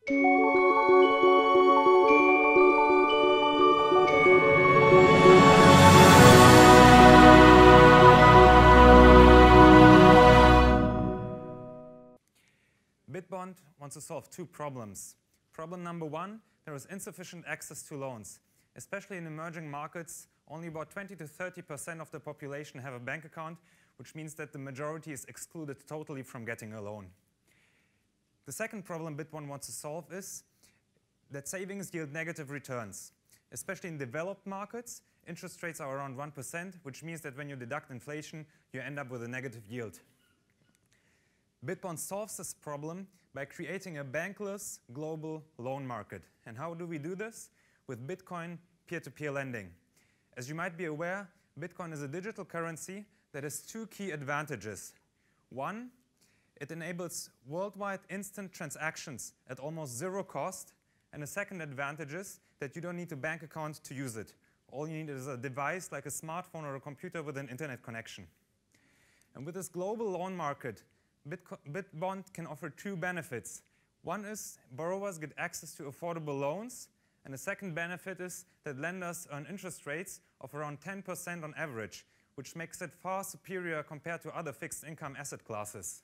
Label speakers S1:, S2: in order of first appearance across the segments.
S1: BitBond wants to solve two problems. Problem number one, there is insufficient access to loans. Especially in emerging markets, only about 20 to 30% of the population have a bank account, which means that the majority is excluded totally from getting a loan. The second problem BitBond wants to solve is that savings yield negative returns. Especially in developed markets, interest rates are around 1%, which means that when you deduct inflation, you end up with a negative yield. BitBond solves this problem by creating a bankless global loan market. And how do we do this? With Bitcoin peer-to-peer lending. As you might be aware, Bitcoin is a digital currency that has two key advantages. One, it enables worldwide instant transactions at almost zero cost. And the second advantage is that you don't need a bank account to use it. All you need is a device like a smartphone or a computer with an internet connection. And with this global loan market, BitBond can offer two benefits. One is borrowers get access to affordable loans. And the second benefit is that lenders earn interest rates of around 10% on average, which makes it far superior compared to other fixed income asset classes.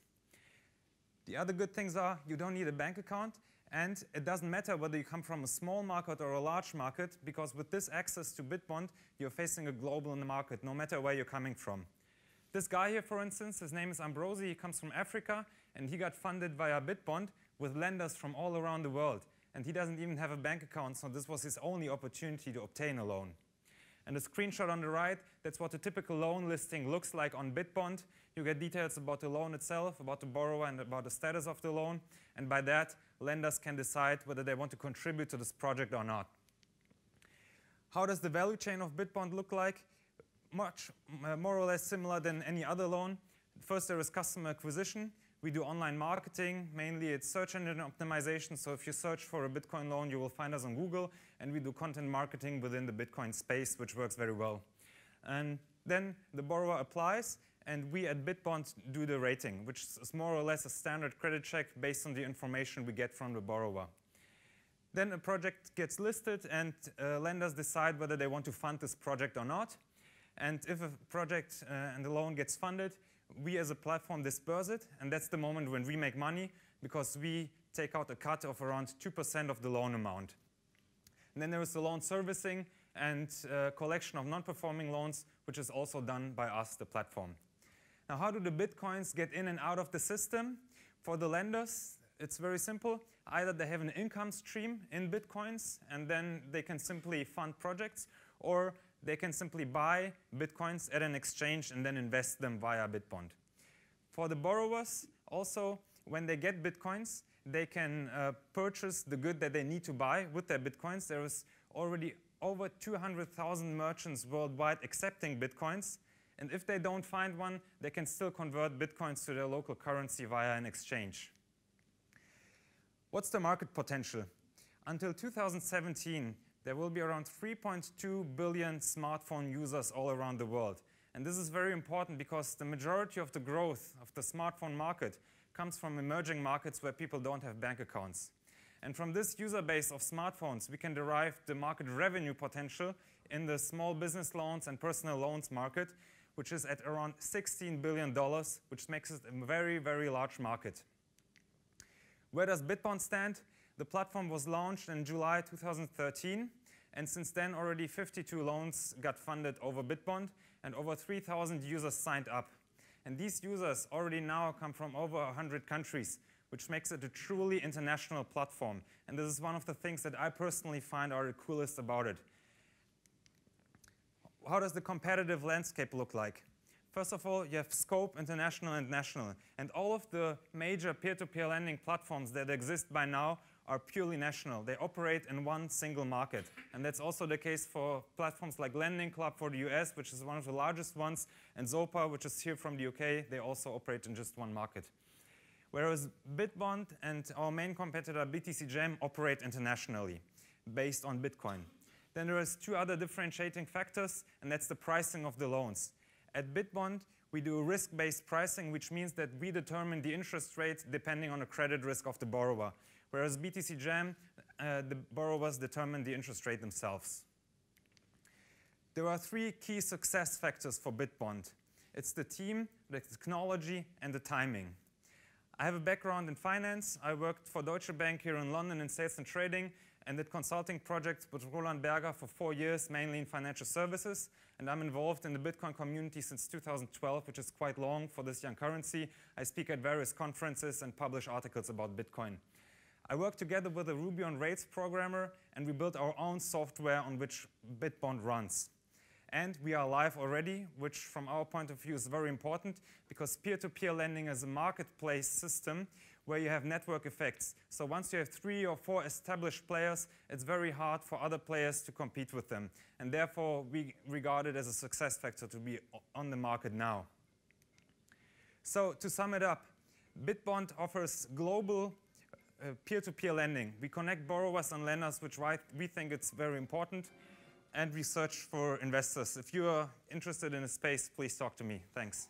S1: The other good things are you don't need a bank account, and it doesn't matter whether you come from a small market or a large market, because with this access to BitBond, you're facing a global market, no matter where you're coming from. This guy here, for instance, his name is Ambrosi. He comes from Africa, and he got funded via BitBond with lenders from all around the world. And he doesn't even have a bank account, so this was his only opportunity to obtain a loan. And the screenshot on the right, that's what a typical loan listing looks like on BitBond. You get details about the loan itself, about the borrower, and about the status of the loan. And by that, lenders can decide whether they want to contribute to this project or not. How does the value chain of BitBond look like? Much more or less similar than any other loan. First, there is customer acquisition. We do online marketing. Mainly, it's search engine optimization. So if you search for a Bitcoin loan, you will find us on Google. And we do content marketing within the Bitcoin space, which works very well. And then the borrower applies, and we at BitBond do the rating, which is more or less a standard credit check based on the information we get from the borrower. Then a project gets listed, and lenders decide whether they want to fund this project or not. And if a project and the loan gets funded, we as a platform disperse it. And that's the moment when we make money, because we take out a cut of around 2% of the loan amount. And then there is the loan servicing and collection of non-performing loans, which is also done by us, the platform. Now, how do the Bitcoins get in and out of the system? For the lenders, it's very simple. Either they have an income stream in Bitcoins, and then they can simply fund projects, or they can simply buy Bitcoins at an exchange and then invest them via BitBond. For the borrowers, also, when they get Bitcoins, they can purchase the good that they need to buy with their Bitcoins. There is already over 200,000 merchants worldwide accepting Bitcoins. And if they don't find one, they can still convert Bitcoins to their local currency via an exchange. What's the market potential? Until 2017, there will be around 3.2 billion smartphone users all around the world. And this is very important because the majority of the growth of the smartphone market comes from emerging markets where people don't have bank accounts. And from this user base of smartphones, we can derive the market revenue potential in the small business loans and personal loans market, which is at around $16 billion, which makes it a very, very large market. Where does BitBond stand? The platform was launched in July 2013, and since then already 52 loans got funded over BitBond, and over 3,000 users signed up. And these users already now come from over 100 countries, which makes it a truly international platform. And this is one of the things that I personally find are the coolest about it. How does the competitive landscape look like? First of all, you have Scope, International, and National. And all of the major peer-to-peer lending platforms that exist by now are purely national. They operate in one single market. And that's also the case for platforms like Lending Club for the US, which is one of the largest ones, and Zopa, which is here from the UK. They also operate in just one market. Whereas BitBond and our main competitor, BTC Jam, operate internationally based on Bitcoin. Then there is two other differentiating factors, and that's the pricing of the loans. At BitBond, we do risk-based pricing, which means that we determine the interest rate depending on the credit risk of the borrower. whereas BTC Jam, the borrowers determine the interest rate themselves. There are 3 key success factors for BitBond. It's the team, the technology, and the timing. I have a background in finance. I worked for Deutsche Bank here in London in sales and trading, and did consulting projects with Roland Berger for 4 years, mainly in financial services. And I'm involved in the Bitcoin community since 2012, which is quite long for this young currency. I speak at various conferences and publish articles about Bitcoin. I work together with a Ruby on Rails programmer, and we built our own software on which BitBond runs. And we are live already, which from our point of view is very important, because peer-to-peer lending is a marketplace system where you have network effects. So once you have 3 or 4 established players, it's very hard for other players to compete with them. And therefore, we regard it as a success factor to be on the market now. So to sum it up, BitBond offers global peer-to-peer lending. We connect borrowers and lenders, which we think it's very important. And we search for investors. If you are interested in a space, please talk to me. Thanks.